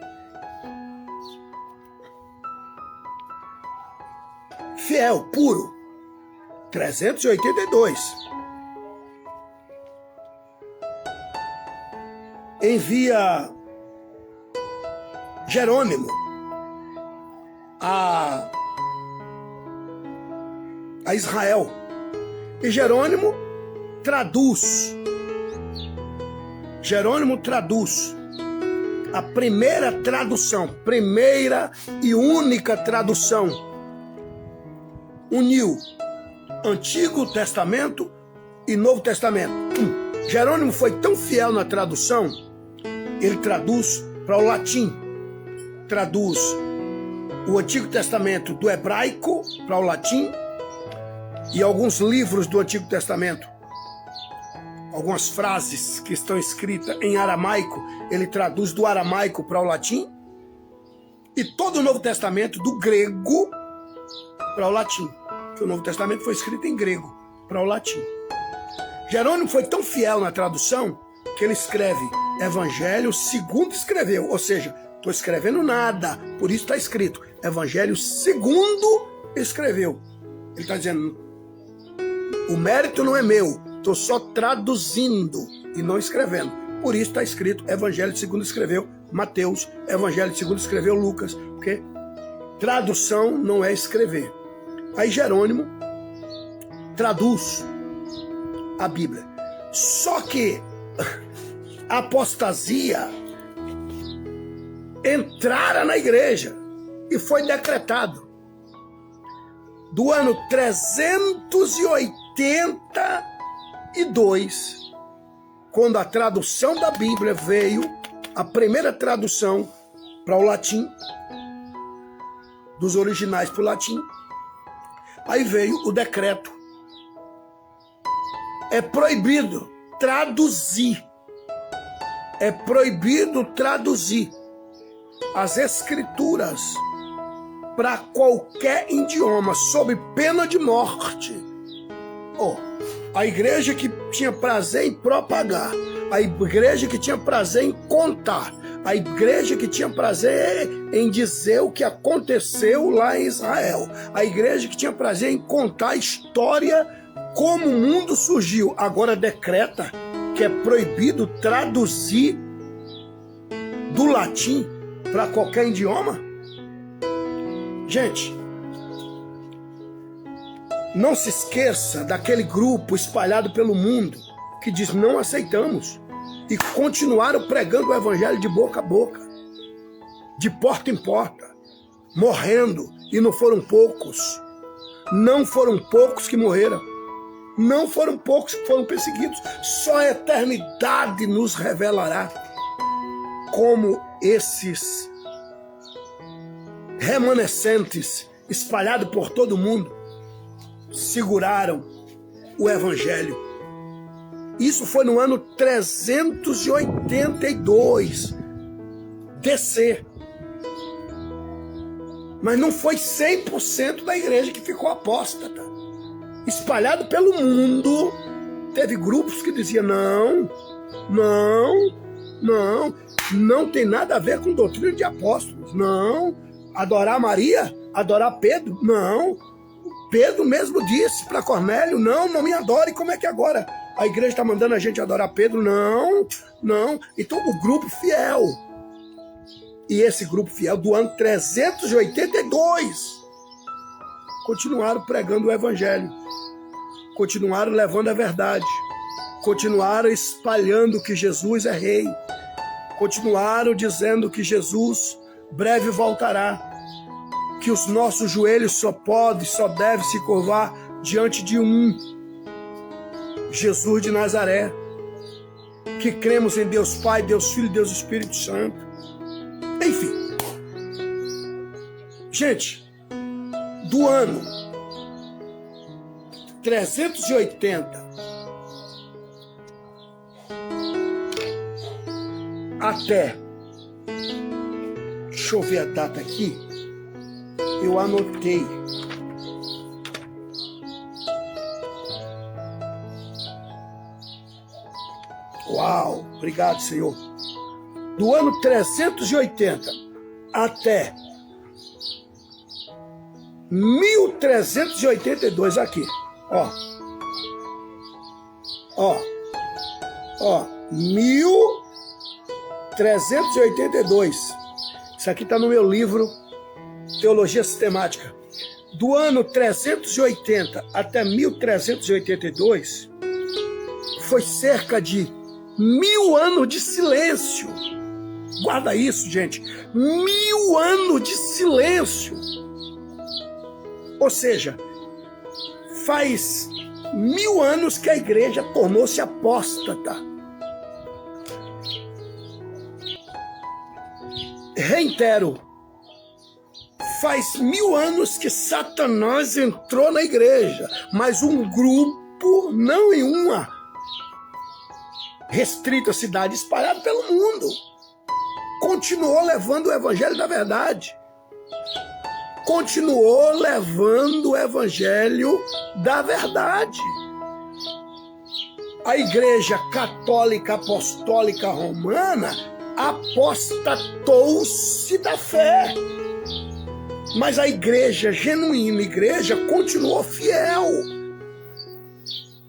fiel, puro, 382. Envia Jerônimo a Israel. E Jerônimo traduz. Jerônimo traduz a primeira tradução, primeira e única tradução. Uniu Antigo Testamento e Novo Testamento. Jerônimo foi tão fiel na tradução, ele traduz para o latim. Traduz o Antigo Testamento do hebraico para o latim e alguns livros do Antigo Testamento. Algumas frases que estão escritas em aramaico, ele traduz do aramaico para o latim. E todo o Novo Testamento do grego para o latim. Porque o Novo Testamento foi escrito em grego para o latim. Jerônimo foi tão fiel na tradução que ele escreve Evangelho segundo escreveu. Ou seja, estou escrevendo nada, por isso está escrito Evangelho segundo escreveu. Ele está dizendo, o mérito não é meu, estou só traduzindo e não escrevendo. Por isso está escrito Evangelho segundo escreveu Mateus, Evangelho segundo escreveu Lucas, porque tradução não é escrever. Aí Jerônimo traduz a Bíblia. Só que a apostasia entrara na igreja e foi decretado. Do ano 382, quando a tradução da Bíblia veio, a primeira tradução para o latim, dos originais para o latim, aí veio o decreto. É proibido traduzir. É proibido traduzir as escrituras para qualquer idioma, sob pena de morte. A igreja que tinha prazer em propagar, a igreja que tinha prazer em contar, a igreja que tinha prazer em dizer o que aconteceu lá em Israel, a igreja que tinha prazer em contar a história, como o mundo surgiu, agora decreta que é proibido traduzir do latim para qualquer idioma? Gente, não se esqueça daquele grupo espalhado pelo mundo que diz não aceitamos e continuaram pregando o evangelho de boca a boca, de porta em porta, morrendo, e não foram poucos. Não foram poucos que morreram. Não foram poucos que foram perseguidos. Só a eternidade nos revelará como esses remanescentes espalhados por todo o mundo seguraram o evangelho. Isso foi no ano 382 DC. Mas não foi 100% da igreja que ficou apóstata. Espalhado pelo mundo, teve grupos que diziam: não tem nada a ver com doutrina de apóstolos. Não, adorar Maria, adorar Pedro, não. Pedro mesmo disse para Cornélio: não me adore. Como é que agora a igreja está mandando a gente adorar Pedro? Não. Então o grupo fiel, e esse grupo fiel do ano 382, continuaram pregando o evangelho, continuaram levando a verdade, continuaram espalhando que Jesus é rei, continuaram dizendo que Jesus breve voltará, que os nossos joelhos só devem se curvar diante de um, Jesus de Nazaré, que cremos em Deus Pai, Deus Filho e Deus Espírito Santo. Enfim, gente, do ano 380 até, deixa eu ver a data aqui, eu anotei. Uau, obrigado, Senhor. Do ano 380 até 1382, aqui, ó, 1382. Isso aqui está no meu livro Teologia Sistemática. Do ano 380 até 1382, foi cerca de 1000 anos de silêncio. Guarda isso, gente. 1000 anos de silêncio. Ou seja, faz 1000 anos que a igreja tornou-se apóstata. Reitero, faz 1000 anos que Satanás entrou na igreja, mas um grupo, não em uma restrita cidade, espalhado pelo mundo, continuou levando o evangelho da verdade. Continuou levando o evangelho da verdade. A igreja católica apostólica romana apostatou-se da fé. Mas a igreja genuína, igreja, continuou fiel.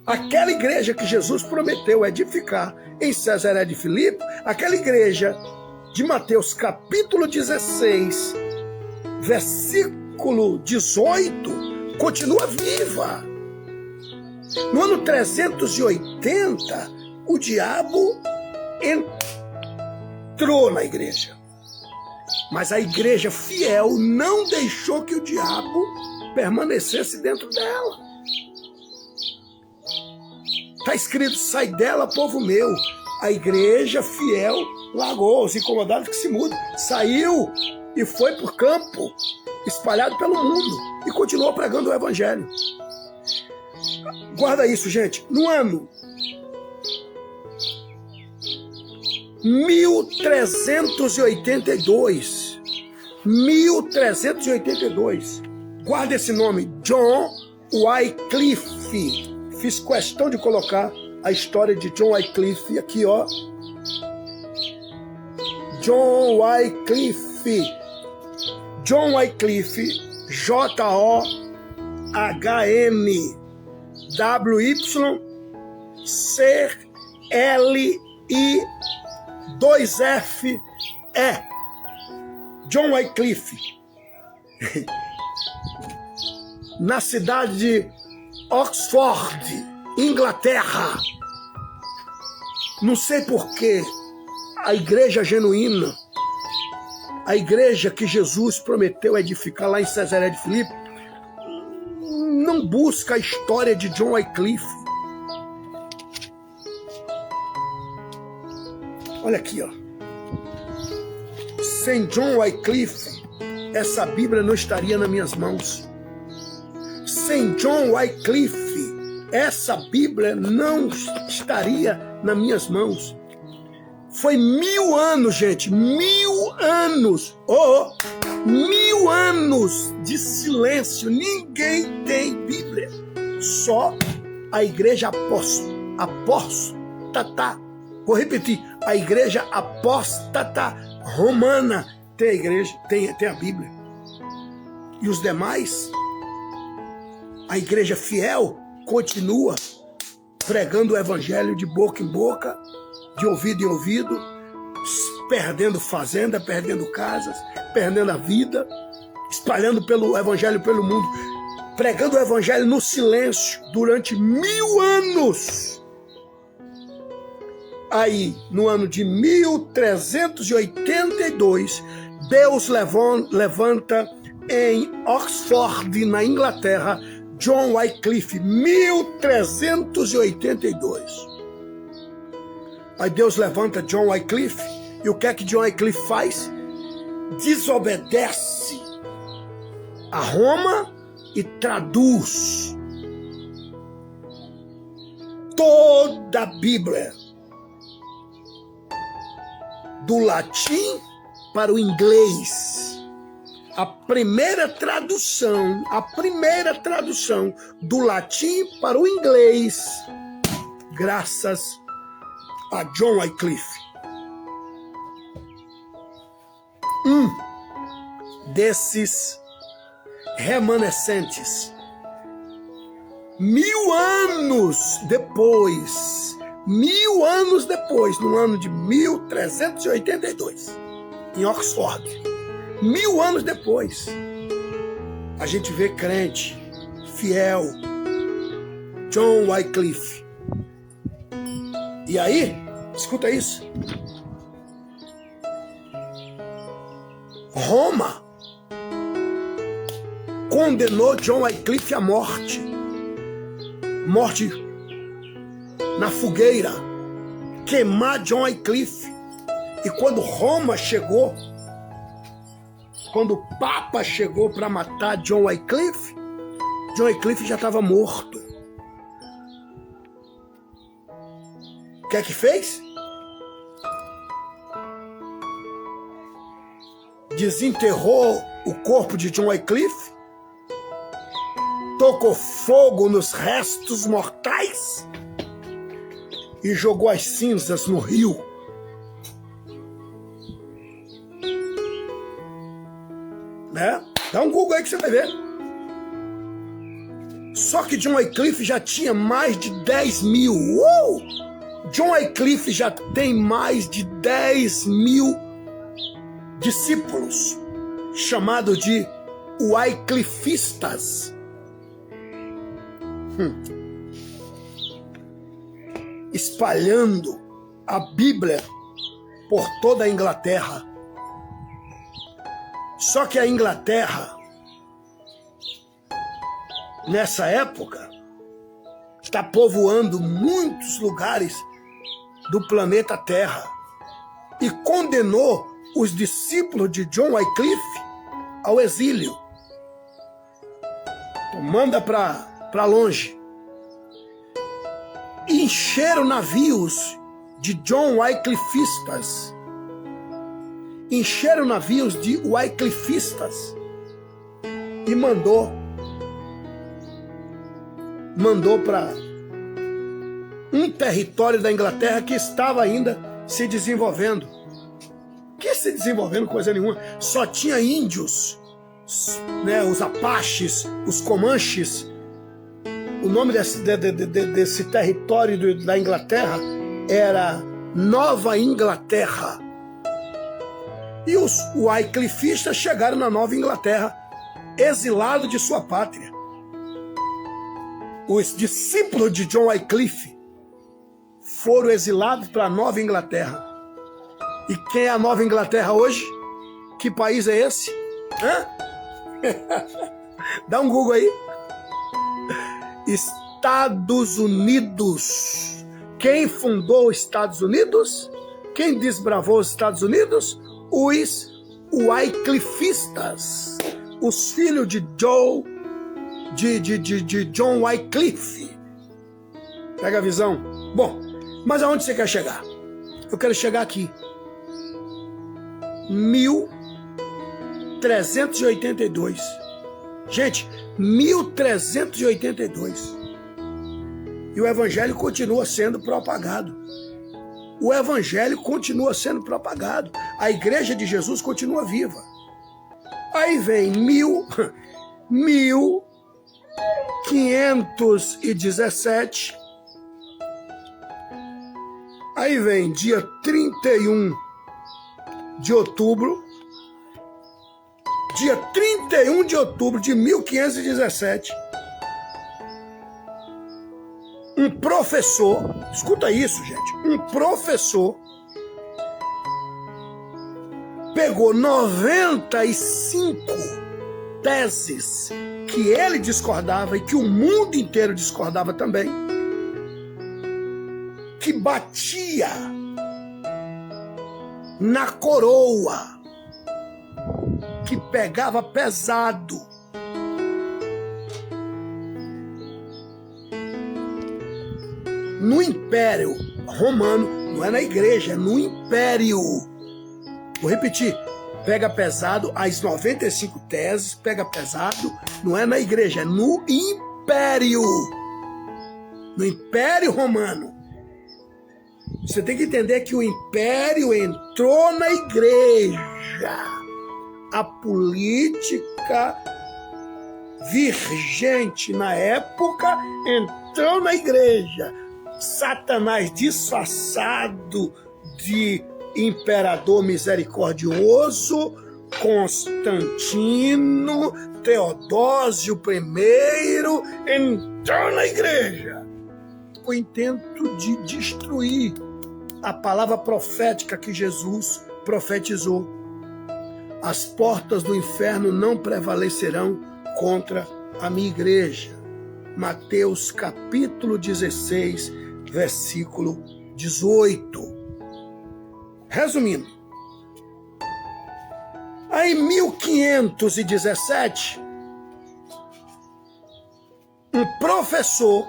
Aquela igreja que Jesus prometeu edificar em Cesareia de Filipe, aquela igreja de Mateus capítulo 16, versículo 18, continua viva. No ano 380, o diabo entrou na igreja. Mas a igreja fiel não deixou que o diabo permanecesse dentro dela. Está escrito: sai dela, povo meu. A igreja fiel largou os incomodados que se mudam. Saiu e foi para o campo, espalhado pelo mundo, e continuou pregando o evangelho. Guarda isso, gente. No ano 1382, guarda esse nome, John Wycliffe. Fiz questão de colocar a história de John Wycliffe aqui, ó. John Wycliffe. John Wycliffe, J-O-H-N-W-Y-C-L-I-2-F-E. John Wycliffe. Na cidade de Oxford, Inglaterra. Não sei porquê a igreja genuína, a igreja que Jesus prometeu edificar lá em Cesareia de Filipe, não não busca a história de John Wycliffe. Olha aqui, ó. Sem John Wycliffe, essa Bíblia não estaria nas minhas mãos. Sem John Wycliffe, essa Bíblia não estaria nas minhas mãos. Foi 1000 anos, gente, 1000 anos, 1000 anos de silêncio. Ninguém tem Bíblia. Só a igreja apóstata. Vou repetir, a igreja apóstata romana tem a igreja, tem a Bíblia. E os demais, a igreja fiel continua pregando o evangelho de boca em boca, de ouvido em ouvido, perdendo fazenda, perdendo casas, perdendo a vida, espalhando pelo evangelho pelo mundo, pregando o evangelho no silêncio durante 1000 anos. Aí, no ano de 1382, Deus levanta em Oxford, na Inglaterra, John Wycliffe, 1382. Aí Deus levanta John Wycliffe, e o que é que John Wycliffe faz? Desobedece a Roma e traduz toda a Bíblia do latim para o inglês. A primeira tradução do latim para o inglês, graças a John Wycliffe. Desses remanescentes, 1000 anos depois, no ano de 1382, em Oxford, 1000 anos depois, a gente vê crente, fiel, John Wycliffe. E aí, escuta isso. Roma condenou John Wycliffe à morte. Morte na fogueira. Queimar John Wycliffe. E quando Roma chegou, quando o Papa chegou para matar John Wycliffe já estava morto. O que é que fez? Desenterrou o corpo de John Wycliffe, tocou fogo nos restos mortais e jogou as cinzas no rio. Né? Dá um Google aí que você vai ver. Só que John Wycliffe já tinha mais de 10 mil. John Wycliffe já tem mais de 10 mil discípulos, chamado de Wycliffistas. Espalhando a Bíblia por toda a Inglaterra. Só que a Inglaterra, nessa época, está povoando muitos lugares do planeta Terra e condenou os discípulos de John Wycliffe ao exílio. Então, manda para longe. Encheram navios de John Wycliffistas. Encheram navios de Wycliffistas e mandou para um território da Inglaterra que estava ainda se desenvolvendo. Que se desenvolvendo coisa nenhuma. Só tinha índios, né, os Apaches, os Comanches. O nome desse território da Inglaterra era Nova Inglaterra. E os Wycliffistas chegaram na Nova Inglaterra, exilados de sua pátria. Os discípulos de John Wycliffe foram exilados para a Nova Inglaterra. E quem é a Nova Inglaterra hoje? Que país é esse? Dá um Google aí. Estados Unidos. Quem fundou os Estados Unidos? Quem desbravou os Estados Unidos? Os Wyclifistas, os filhos de John Wycliffe. Pega a visão? Bom, mas aonde você quer chegar? Eu quero chegar aqui. 1382. Gente, 1382. E o evangelho continua sendo propagado. O evangelho continua sendo propagado. A igreja de Jesus continua viva. Aí vem 1517. Aí vem dia 31 de outubro. Dia 31 de outubro de 1517. Um professor, escuta isso, gente, um professor pegou 95 teses que ele discordava e que o mundo inteiro discordava também, que batia na coroa, que pegava pesado. No Império Romano, não é na igreja, é no Império. Vou repetir, pega pesado, as 95 teses, pega pesado, não é na igreja, é no Império. No Império Romano. Você tem que entender que o Império entrou na igreja. A política vigente na época entrou na igreja. Satanás disfarçado de imperador misericordioso, Constantino, Teodósio I, entrou na igreja com o intento de destruir a palavra profética que Jesus profetizou. As portas do inferno não prevalecerão contra a minha igreja. Mateus capítulo 16, versículo 18. Resumindo, aí em 1517, um professor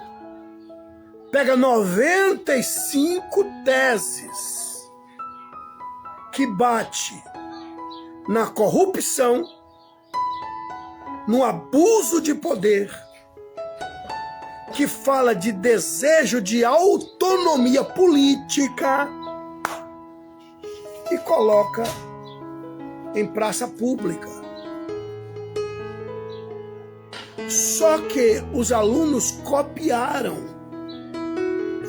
pega 95 teses que bate na corrupção, no abuso de poder, que fala de desejo de autonomia política e coloca em praça pública. Só que os alunos copiaram.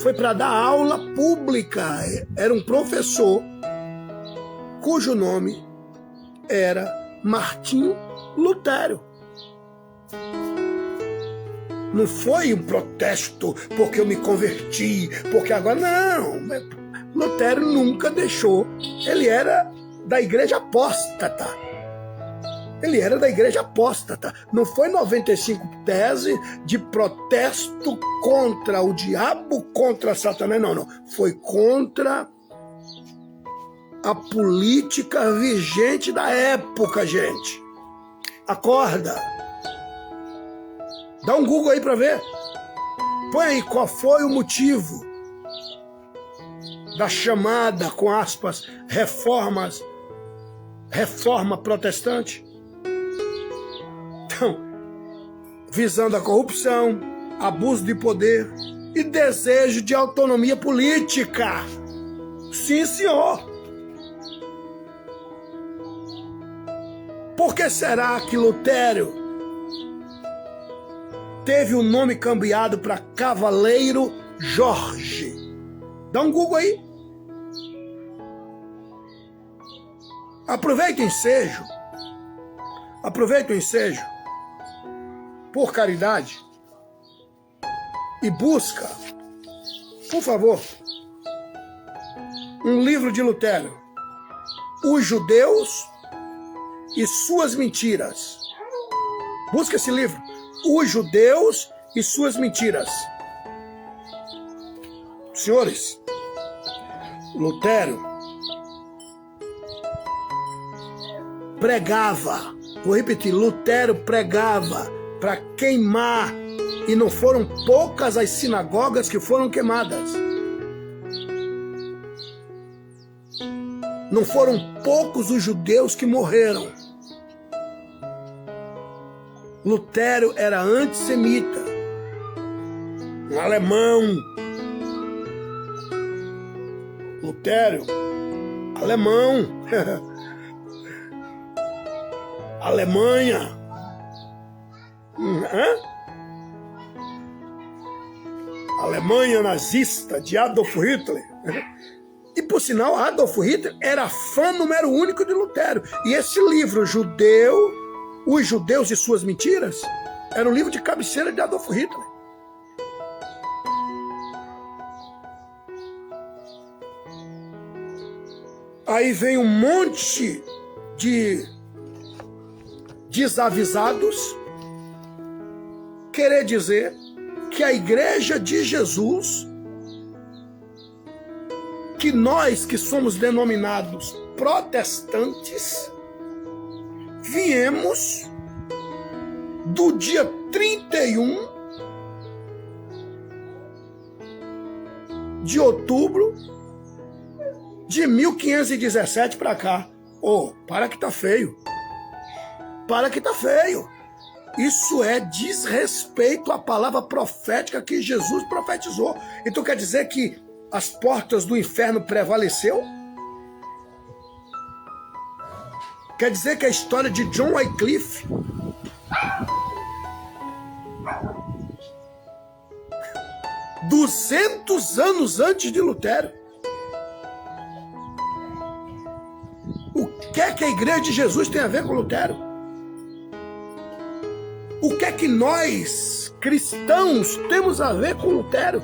Foi para dar aula pública. Era um professor cujo nome era Martim Lutero. Não foi um protesto porque eu me converti, porque agora não. Lutero nunca deixou. Ele era da igreja apóstata. Ele era da igreja apóstata. Não foi 95 teses de protesto contra o diabo, contra Satanás. Não. Foi contra a política vigente da época, gente. Acorda. Dá um Google aí para ver. Põe aí qual foi o motivo da chamada, com aspas, reforma protestante. Então, visando a corrupção, abuso de poder e desejo de autonomia política. Sim, senhor. Por que será que Lutero teve o nome cambiado para Cavaleiro Jorge? Dá um Google aí. Aproveita o ensejo. Aproveita o ensejo. Por caridade. E busca, por favor, um livro de Lutero. Os Judeus e Suas Mentiras. Busca esse livro. Os Judeus e suas mentiras. Senhores, Lutero pregava, vou repetir, Lutero pregava para queimar, e não foram poucas as sinagogas que foram queimadas. Não foram poucos os judeus que morreram. Lutero era antissemita, um alemão. Lutero, alemão. Alemanha. Alemanha nazista de Adolf Hitler. E por sinal, Adolf Hitler era fã número único de Lutero. E esse livro, Os Judeus e Suas Mentiras, era o livro de cabeceira de Adolf Hitler. Aí vem um monte de desavisados querer dizer que a Igreja de Jesus, que nós que somos denominados protestantes, viemos do dia 31 de outubro de 1517 para cá. Para que tá feio. Para que tá feio. Isso é desrespeito à palavra profética que Jesus profetizou. Então quer dizer que as portas do inferno prevaleceu? Quer dizer que a história de John Wycliffe, 200 anos antes de Lutero, o que é que a Igreja de Jesus tem a ver com Lutero? O que é que nós, cristãos, temos a ver com Lutero?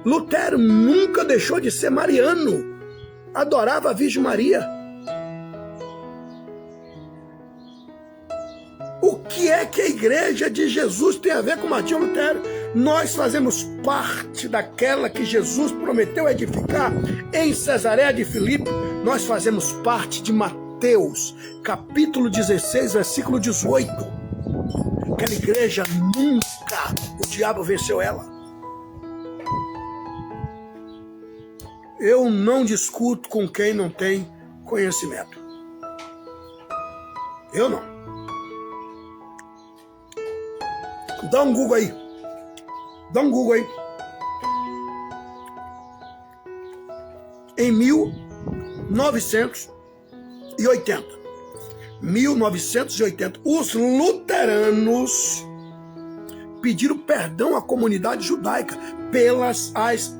Lutero nunca deixou de ser mariano. Adorava a Virgem Maria. O que é que a Igreja de Jesus tem a ver com Martinho Lutero? Nós fazemos parte daquela que Jesus prometeu edificar em Cesareia de Filipe. Nós fazemos parte de Mateus, capítulo 16, versículo 18. Aquela igreja nunca o diabo venceu ela. Eu não discuto com quem não tem conhecimento. Eu não. Dá um Google aí. Dá um Google aí. Em 1980. 1980, os luteranos pediram perdão à comunidade judaica pelas as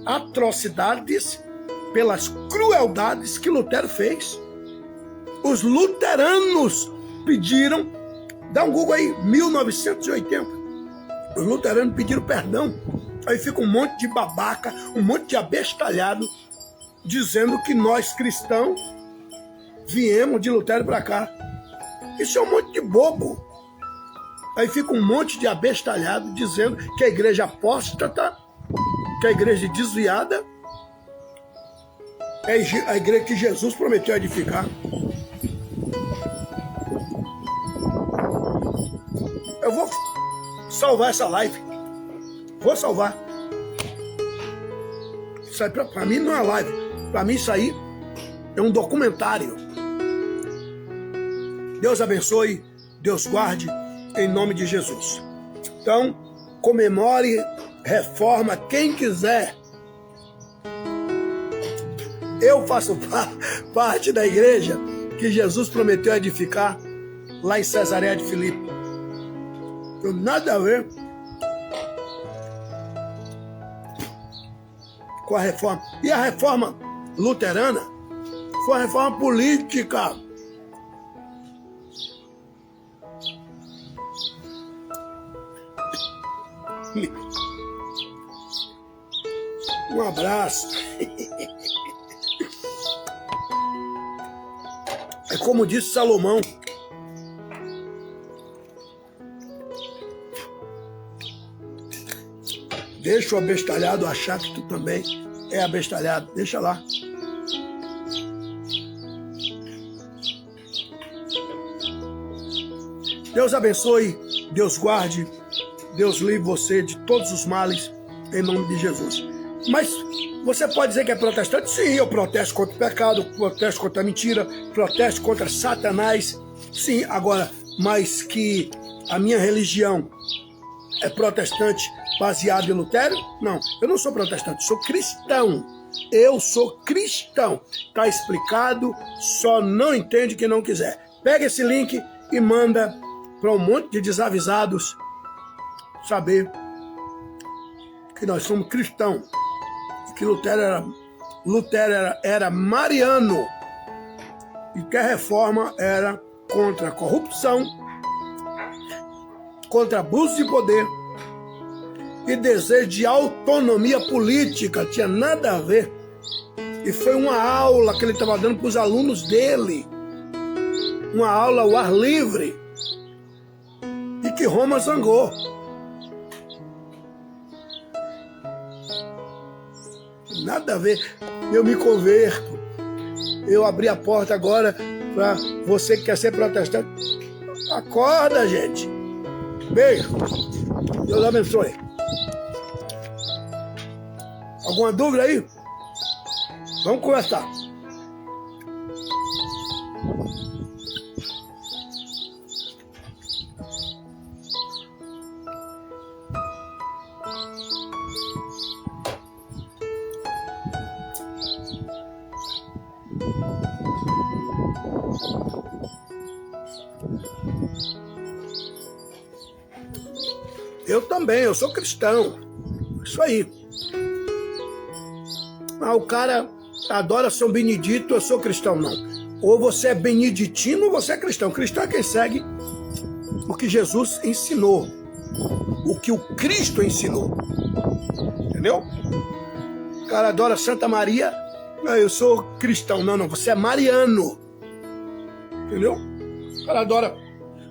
atrocidades, pelas crueldades que Lutero fez. Os luteranos pediram, dá um Google aí, 1980. Os luteranos pediram perdão. Aí fica um monte de babaca, um monte de abestalhado, dizendo que nós cristãos viemos de Lutero para cá. Isso é um monte de bobo. Aí fica um monte de abestalhado dizendo que a igreja apóstata, que a igreja desviada, é a igreja que Jesus prometeu edificar. Eu vou salvar essa live. Vou salvar. Isso aí para mim não é live. Para mim isso aí é um documentário. Deus abençoe, Deus guarde, em nome de Jesus. Então, comemore, reforma, quem quiser. Eu faço parte da igreja que Jesus prometeu edificar lá em Cesareia de Filipe. Não tem nada a ver com a reforma. E a reforma luterana foi uma reforma política. Um abraço. É como disse Salomão: Deixa o abestalhado achar que tu também é abestalhado. Deixa lá. Deus abençoe, Deus guarde, Deus livre você de todos os males, em nome de Jesus. Mas você pode dizer que é protestante? Sim, eu protesto contra o pecado, protesto contra a mentira, protesto contra Satanás. Sim, agora, mas que a minha religião é protestante baseada em Lutero? Não, eu não sou protestante, sou cristão. Eu sou cristão. Está explicado, só não entende quem não quiser. Pega esse link e manda para um monte de desavisados saber que nós somos cristãos. Que Lutero era mariano e que a reforma era contra a corrupção, contra abuso de poder e desejo de autonomia política. Tinha nada a ver. E foi uma aula que ele estava dando para os alunos dele, uma aula ao ar livre, e que Roma zangou. Nada a ver. Eu me converto. Eu abri a porta agora para você que quer ser protestante. Acorda, gente. Beijo. Deus abençoe. Alguma dúvida aí? Vamos conversar. Eu também, eu sou cristão. Isso aí. Ah, o cara adora São Benedito, eu sou cristão. Não. Ou você é beneditino ou você é cristão. Cristão é quem segue o que Jesus ensinou. O que o Cristo ensinou. Entendeu? O cara adora Santa Maria. Não, eu sou cristão. Não, você é mariano. Entendeu? O cara adora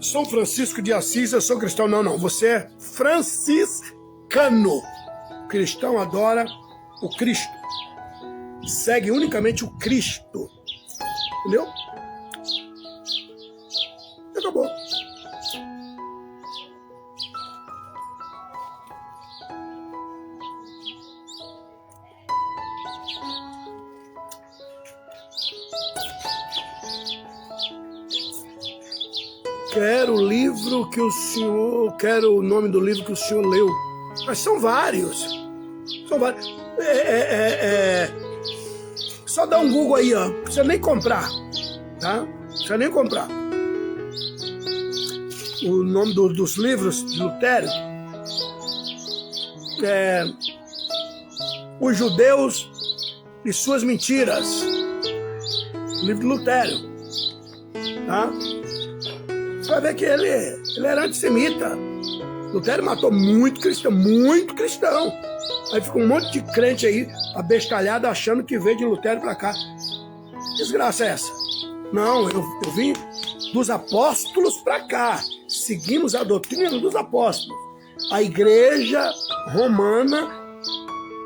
São Francisco de Assis, eu sou cristão. Não, você é franciscano. Cristão adora o Cristo. Segue unicamente o Cristo. Entendeu? Acabou. Quero o livro que o senhor... Quero o nome do livro que o senhor leu. Mas são vários. São vários. Só dá um Google aí, ó. Não precisa nem comprar. Tá? Não precisa nem comprar. O nome dos livros de Lutero é Os Judeus e Suas Mentiras. O livro de Lutero. Tá? Você vai ver que ele era antissemita. Lutero matou muito cristão. Aí fica um monte de crente aí, abestalhado, achando que veio de Lutero pra cá. Desgraça é essa? Não, eu vim dos apóstolos pra cá. Seguimos a doutrina dos apóstolos. A igreja romana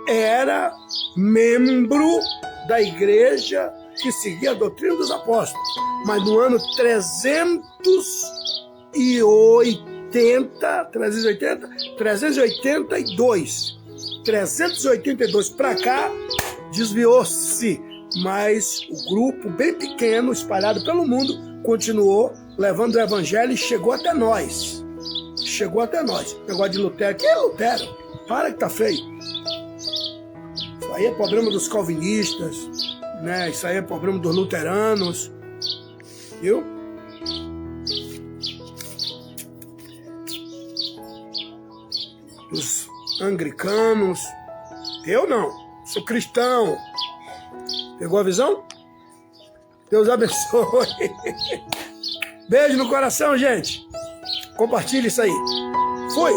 era membro da igreja que seguia a doutrina dos apóstolos. Mas no ano 382 para cá, desviou-se. Mas o grupo bem pequeno, espalhado pelo mundo, continuou levando o evangelho e chegou até nós. Negócio de Lutero. Quem é Lutero? Para que tá feio. Isso aí é problema dos calvinistas, né? Isso aí é problema dos luteranos. Viu? Dos anglicanos. Eu não. Sou cristão. Pegou a visão? Deus abençoe. Beijo no coração, gente. Compartilhe isso aí. Fui.